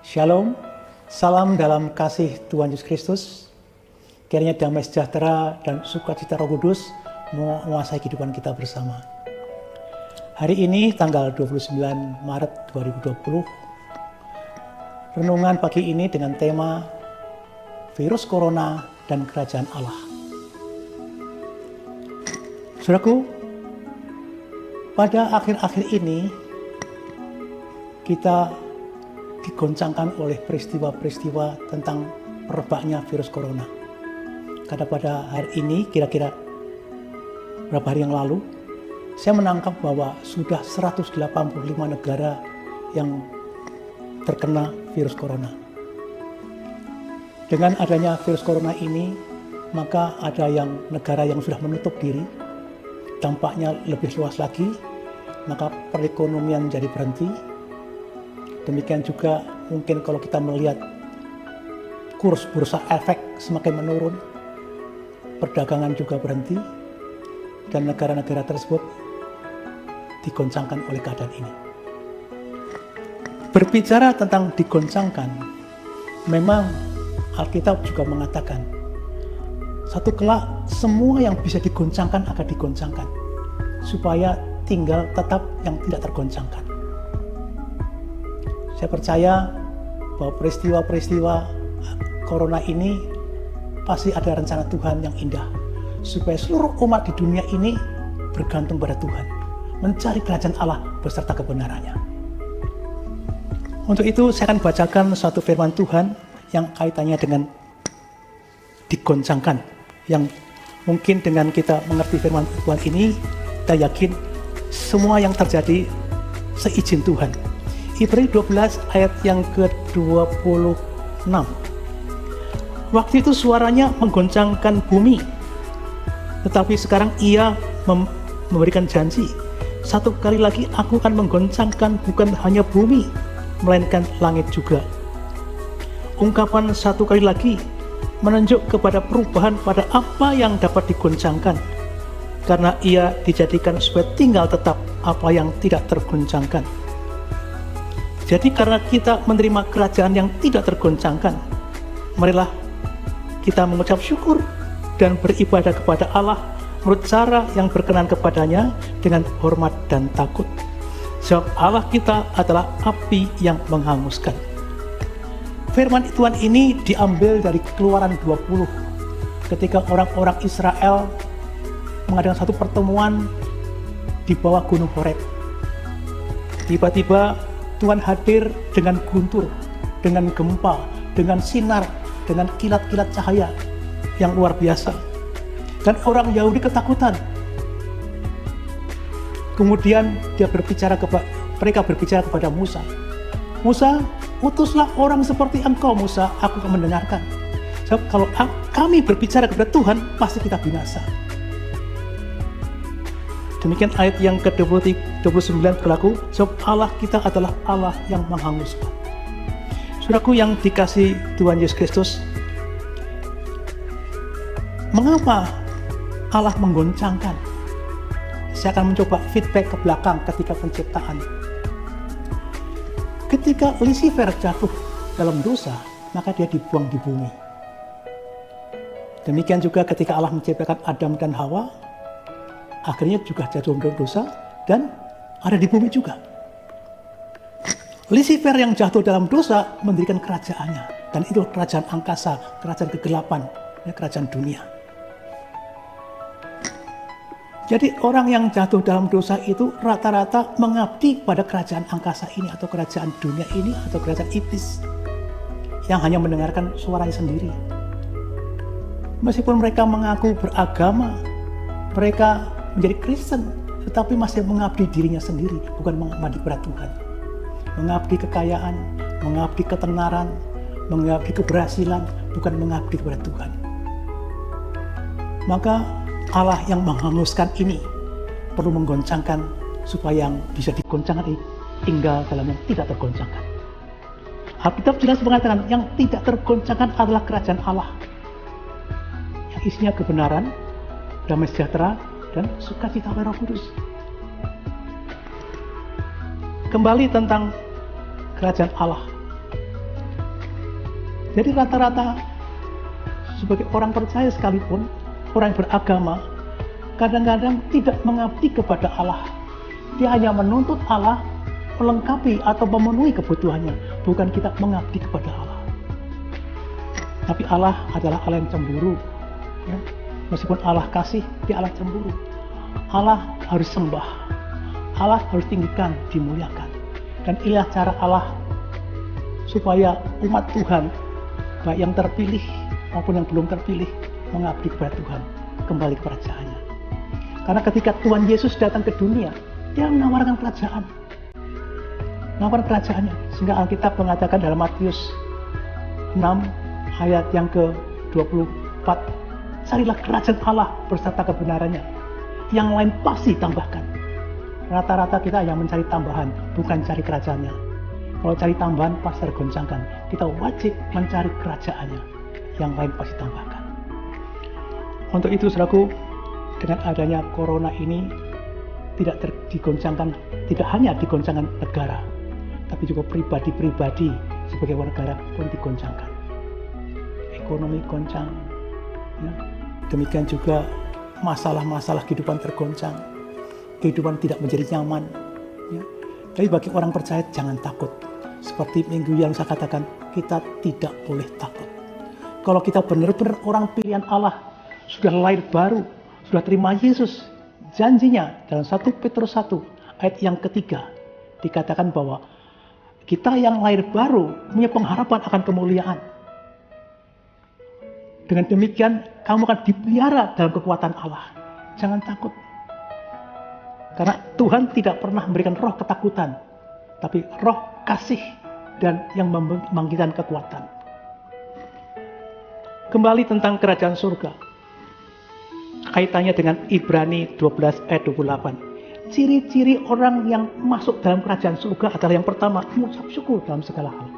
Shalom, salam dalam kasih Tuhan Yesus Kristus. Kiranya damai sejahtera dan sukacita Roh Kudus menguasai kehidupan kita bersama. Hari ini tanggal 29 Maret 2020, renungan pagi ini dengan tema Virus Corona dan Kerajaan Allah. Saudaraku, pada akhir-akhir ini kita digoncangkan oleh peristiwa-peristiwa tentang merebaknya virus corona. Karena pada hari ini, kira-kira beberapa hari yang lalu, saya menangkap bahwa sudah 185 negara yang terkena virus corona. Dengan adanya virus corona ini, maka ada yang negara yang sudah menutup diri, dampaknya lebih luas lagi, maka perekonomian jadi berhenti. Demikian juga mungkin kalau kita melihat kurs bursa efek semakin menurun, perdagangan juga berhenti, dan negara-negara tersebut digoncangkan oleh keadaan ini. Berbicara tentang digoncangkan, memang Alkitab juga mengatakan, satu kelak semua yang bisa digoncangkan akan digoncangkan, supaya tinggal tetap yang tidak tergoncangkan. Saya percaya bahwa peristiwa-peristiwa corona ini pasti ada rencana Tuhan yang indah, supaya seluruh umat di dunia ini bergantung pada Tuhan, mencari kerajaan Allah beserta kebenarannya. Untuk itu saya akan bacakan suatu firman Tuhan yang kaitannya dengan digoncangkan, yang mungkin dengan kita mengerti firman Tuhan ini, kita yakin semua yang terjadi seizin Tuhan. Ibrani 12 ayat yang ke-26. Waktu itu suaranya menggoncangkan bumi, tetapi sekarang ia memberikan janji, satu kali lagi aku akan menggoncangkan bukan hanya bumi, melainkan langit juga. Ungkapan satu kali lagi menunjuk kepada perubahan pada apa yang dapat digoncangkan, karena ia dijadikan supaya tinggal tetap apa yang tidak tergoncangkan. Jadi karena kita menerima kerajaan yang tidak tergoncangkan, marilah kita mengucap syukur dan beribadah kepada Allah menurut cara yang berkenan kepadanya dengan hormat dan takut. Sebab Allah kita adalah api yang menghanguskan. Firman Tuhan ini diambil dari Keluaran 20, ketika orang-orang Israel mengadakan satu pertemuan di bawah Gunung Horeb. Tiba-tiba Tuhan hadir dengan guntur, dengan gempa, dengan sinar, dengan kilat-kilat cahaya yang luar biasa. Dan orang Yahudi ketakutan. Kemudian mereka berbicara kepada Musa. Musa, utuslah orang seperti engkau, Musa, aku akan mendengarkan. Sebab kalau kami berbicara kepada Tuhan, pasti kita binasa. Demikian ayat yang ke-29 berlaku, sebab Allah kita adalah Allah yang menghanguskan. Saudaraku yang dikasihi Tuhan Yesus Kristus, mengapa Allah menggoncangkan? Saya akan mencoba feedback ke belakang ketika penciptaan. Ketika Lucifer jatuh dalam dosa, maka dia dibuang di bumi. Demikian juga ketika Allah menciptakan Adam dan Hawa, akhirnya juga jatuh dalam dosa dan ada di bumi juga. Lucifer yang jatuh dalam dosa mendirikan kerajaannya, dan itu kerajaan angkasa, kerajaan kegelapan, kerajaan dunia. Jadi orang yang jatuh dalam dosa itu rata-rata mengabdi pada kerajaan angkasa ini, atau kerajaan dunia ini, atau kerajaan iblis yang hanya mendengarkan suaranya sendiri. Meskipun mereka mengaku beragama, mereka menjadi Kristen, tetapi masih mengabdi dirinya sendiri, bukan mengabdi kepada Tuhan. Mengabdi kekayaan, mengabdi ketenaran, mengabdi keberhasilan, bukan mengabdi kepada Tuhan. Maka Allah yang menghanguskan ini perlu menggoncangkan, supaya yang bisa digoncangkan ini tinggal dalam yang tidak tergoncangkan. Alkitab jelas mengatakan yang tidak tergoncangkan adalah kerajaan Allah, yang isinya kebenaran, damai sejahtera, dan sukacita Roh Kudus. Kembali tentang kerajaan Allah. Jadi rata-rata sebagai orang percaya sekalipun, orang yang beragama, kadang-kadang tidak mengabdi kepada Allah. Dia hanya menuntut Allah melengkapi atau memenuhi kebutuhannya, bukan kita mengabdi kepada Allah. Tapi Allah adalah Allah yang cemburu. Ya. Meskipun Allah kasih, dia Allah cemburu. Allah harus sembah, Allah harus tinggikan, dimuliakan. Dan inilah cara Allah supaya umat Tuhan, baik yang terpilih maupun yang belum terpilih, mengabdi kepada Tuhan, kembali ke kerajaannya. Karena ketika Tuhan Yesus datang ke dunia, dia menawarkan kerajaan, menawarkan kerajaannya. Sehingga Alkitab mengatakan dalam Matius 6 ayat yang ke-24, carilah kerajaan Allah berserta kebenarannya, yang lain pasti tambahkan. Rata-rata kita yang mencari tambahan, bukan cari kerajaannya. Kalau cari tambahan pasti tergoncangkan. Kita wajib mencari kerajaannya, yang lain pasti tambahkan. Untuk itu saudaraku, dengan adanya corona ini tidak digoncangkan, tidak hanya digoncangkan negara, tapi juga pribadi-pribadi sebagai warga negara pun digoncangkan. Ekonomi goncang, ya. Demikian juga masalah-masalah kehidupan tergoncang, kehidupan tidak menjadi nyaman. Ya. Tapi bagi orang percaya jangan takut. Seperti minggu yang saya katakan, kita tidak boleh takut. Kalau kita benar-benar orang pilihan Allah, sudah lahir baru, sudah terima Yesus, janjinya dalam 1 Petrus 1 ayat yang ketiga dikatakan bahwa kita yang lahir baru punya pengharapan akan kemuliaan. Dengan demikian kamu akan dipelihara dalam kekuatan Allah. Jangan takut. Karena Tuhan tidak pernah memberikan roh ketakutan, tapi roh kasih dan yang membangkitkan kekuatan. Kembali tentang kerajaan surga. Kaitannya dengan Ibrani 12 ayat 28. Ciri-ciri orang yang masuk dalam kerajaan surga adalah yang pertama, mengucap syukur dalam segala hal.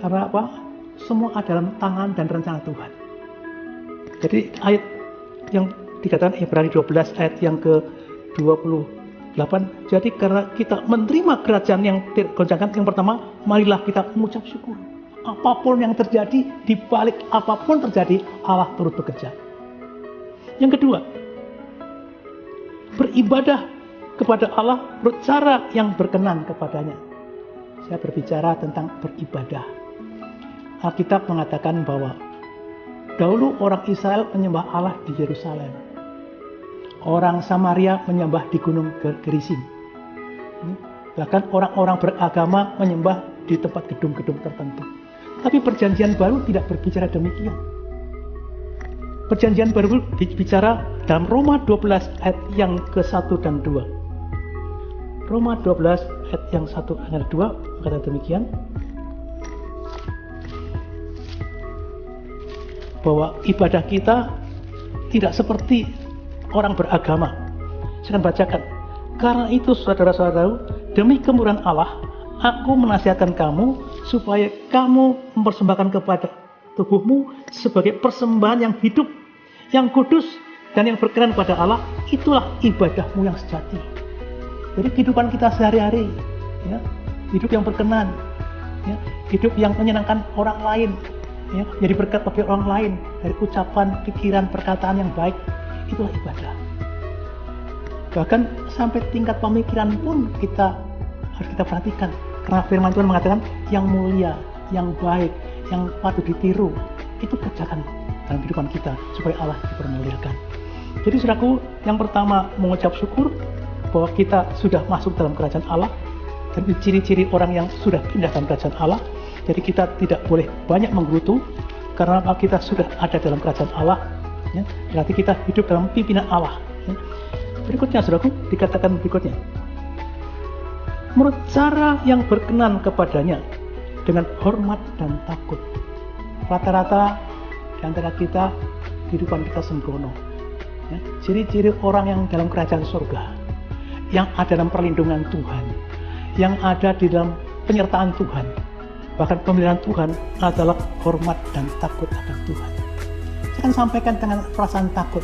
Karena apa? Semua ada dalam tangan dan rencana Tuhan. Jadi ayat yang dikatakan Ibrani 12 ayat yang ke-28. Jadi karena kita menerima kerajaan yang tergoncangkan, yang pertama, marilah kita mengucap syukur. Apapun yang terjadi, di balik apapun terjadi, Allah turut bekerja. Yang kedua, beribadah kepada Allah menurut cara yang berkenan kepadanya. Saya berbicara tentang beribadah. Alkitab mengatakan bahwa dahulu orang Israel menyembah Allah di Yerusalem. Orang Samaria menyembah di Gunung Gerizim. Bahkan orang-orang beragama menyembah di tempat gedung-gedung tertentu. Tapi perjanjian baru tidak berbicara demikian. Perjanjian baru berbicara dalam Roma 12 ayat yang ke-1 dan 2. Roma 12 ayat yang 1 dan 2 berkata demikian, bahwa ibadah kita tidak seperti orang beragama. Saya akan bacakan. Karena itu saudara-saudara, demi kemurahan Allah, aku menasihatkan kamu supaya kamu mempersembahkan kepada tubuhmu sebagai persembahan yang hidup, yang kudus, dan yang berkenan pada Allah. Itulah ibadahmu yang sejati. Jadi kehidupan kita sehari-hari, ya, hidup yang berkenan, ya, hidup yang menyenangkan orang lain, ya, jadi berkat bagi orang lain dari ucapan, pikiran, perkataan yang baik, itulah ibadah. Bahkan sampai tingkat pemikiran pun harus kita perhatikan, karena firman Tuhan mengatakan yang mulia, yang baik, yang patut ditiru, itu kerjakan dalam kehidupan kita supaya Allah dipermuliakan. Jadi saudaraku, yang pertama mengucap syukur bahwa kita sudah masuk dalam kerajaan Allah, dan ciri-ciri orang yang sudah pindah dalam kerajaan Allah. Jadi kita tidak boleh banyak menggerutu karena kita sudah ada dalam kerajaan Allah. Ya, berarti kita hidup dalam pimpinan Allah. Ya. Berikutnya, saudaraku, dikatakan berikutnya. Menurut cara yang berkenan kepadanya dengan hormat dan takut. Rata-rata di antara kita, kehidupan kita sembrono. Ya, ciri-ciri orang yang dalam kerajaan surga, yang ada dalam perlindungan Tuhan, yang ada di dalam penyertaan Tuhan. Bahkan pemeliharaan Tuhan adalah hormat dan takut akan Tuhan. Saya akan sampaikan dengan perasaan takut.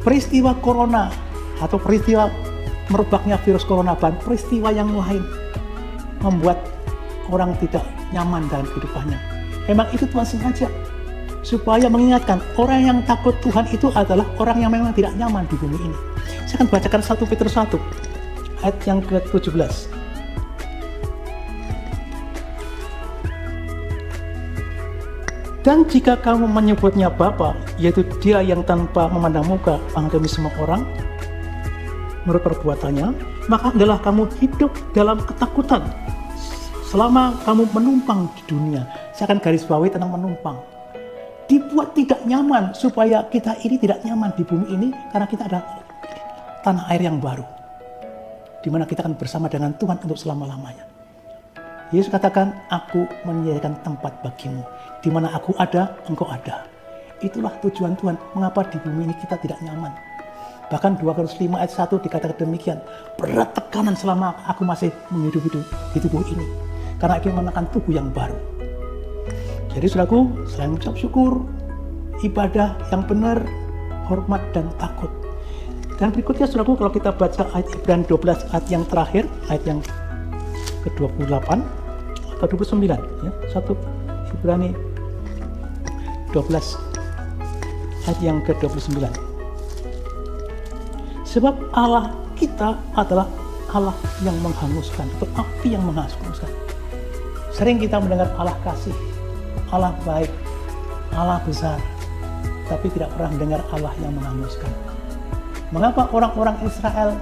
Peristiwa corona atau peristiwa merebaknya virus corona dan peristiwa yang lain membuat orang tidak nyaman dalam kehidupannya. Memang itu Tuhan sengaja supaya mengingatkan orang yang takut Tuhan itu adalah orang yang memang tidak nyaman di bumi ini. Saya akan bacakan 1 Petrus 1 ayat yang ke-17. Dan jika kamu menyebutnya Bapa, yaitu Dia yang tanpa memandang muka menghakimi semua orang menurut perbuatannya, maka adalah kamu hidup dalam ketakutan selama kamu menumpang di dunia. Saya akan garis bawahi tentang menumpang. Dibuat tidak nyaman supaya kita ini tidak nyaman di bumi ini karena kita ada tanah air yang baru, di mana kita akan bersama dengan Tuhan untuk selama-lamanya. Yesus katakan, aku menyediakan tempat bagimu. Di mana aku ada, engkau ada. Itulah tujuan Tuhan, mengapa di bumi ini kita tidak nyaman. Bahkan 2 Korintus 5 ayat 1 dikatakan demikian, berat tekanan selama aku masih menghidupi di tubuh ini, karena aku menekan tubuh yang baru. Jadi saudaraku, selain mengucap syukur, ibadah yang benar, hormat dan takut. Dan berikutnya saudaraku, kalau kita baca ayat Ibrani 12 ayat yang terakhir, ayat yang ke-28 atau 29 ya. 1 Ibrani 12 ayat yang ke-29. Sebab Allah kita adalah Allah yang menghanguskan, atau api yang menghanguskan. Sering kita mendengar Allah kasih, Allah baik, Allah besar, tapi tidak pernah mendengar Allah yang menghanguskan. Mengapa orang-orang Israel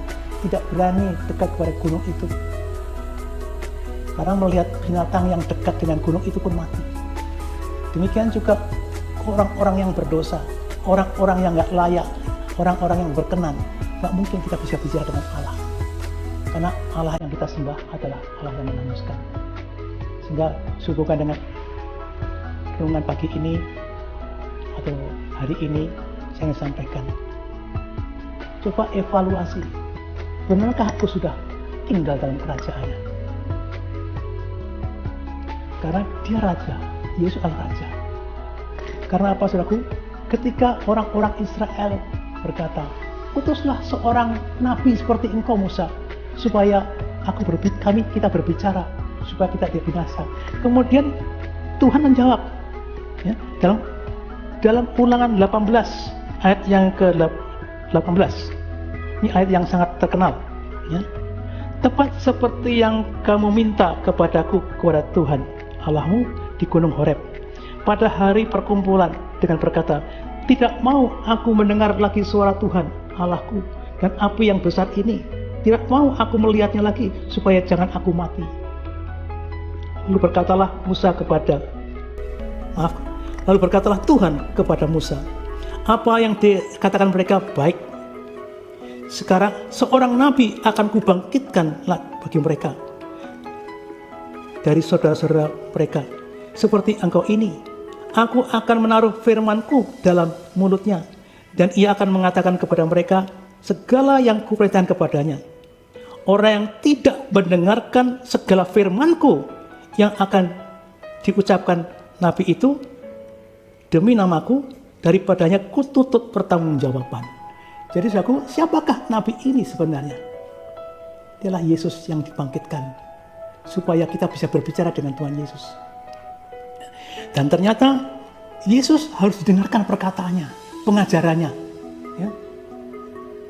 tidak berani dekat kepada gunung itu? Karena melihat binatang yang dekat dengan gunung itu pun mati. Demikian juga orang-orang yang berdosa, orang-orang yang gak layak, orang-orang yang berkenan, gak mungkin kita bisa bicara dengan Allah. Karena Allah yang kita sembah adalah Allah yang menghanguskan. Sehingga sehubungan dengan renungan pagi ini atau hari ini, saya ingin sampaikan, coba evaluasi, benarkah aku sudah tinggal dalam kerajaannya? Karena dia raja, Yesus adalah raja. Karena apa saudaraku? Ketika orang-orang Israel berkata, utuslah seorang nabi seperti engkau Musa, supaya kita berbicara, supaya kita tidak binasa. Kemudian Tuhan menjawab, ya, dalam Ulangan 18 ayat yang ke-18. Ini ayat yang sangat terkenal, ya. Tepat seperti yang kamu minta kepadaku kepada Tuhan Allahmu di Gunung Horeb pada hari perkumpulan dengan berkata, tidak mau aku mendengar lagi suara Tuhan Allahku dan api yang besar ini, tidak mau aku melihatnya lagi supaya jangan aku mati. Lalu berkatalah Tuhan kepada Musa, apa yang dikatakan mereka baik. Sekarang seorang nabi akan kubangkitkan bagi mereka dari saudara-saudara mereka seperti engkau ini. Aku akan menaruh firmanku dalam mulutnya, dan ia akan mengatakan kepada mereka segala yang kuperintahkan kepadanya. Orang yang tidak mendengarkan segala firmanku yang akan diucapkan nabi itu demi namaku, daripadanya kutuntut pertanggungjawaban. Jadi saudaraku, siapakah nabi ini sebenarnya? Dialah Yesus yang dibangkitkan supaya kita bisa berbicara dengan Tuhan Yesus. Dan ternyata Yesus harus didengarkan perkataannya, pengajarannya, ya.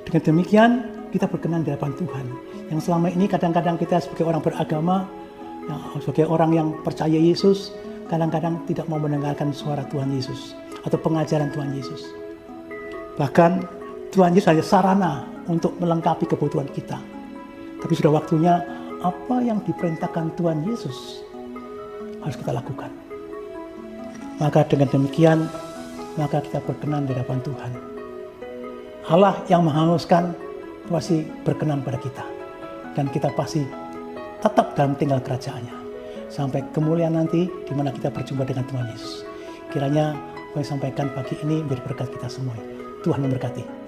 Dengan demikian kita berkenan di hadapan Tuhan. Yang selama ini kadang-kadang kita sebagai orang beragama, ya, sebagai orang yang percaya Yesus, kadang-kadang tidak mau mendengarkan suara Tuhan Yesus atau pengajaran Tuhan Yesus. Bahkan Tuhan Yesus hanya sarana untuk melengkapi kebutuhan kita. Tapi sudah waktunya apa yang diperintahkan Tuhan Yesus harus kita lakukan. Maka dengan demikian, maka kita berkenan di hadapan Tuhan. Allah yang menghanguskan pasti berkenan pada kita. Dan kita pasti tetap dalam tinggal kerajaannya. Sampai kemuliaan nanti di mana kita berjumpa dengan Tuhan Yesus. Kiranya apa yang sampaikan pagi ini menjadi berkat kita semua. Tuhan memberkati.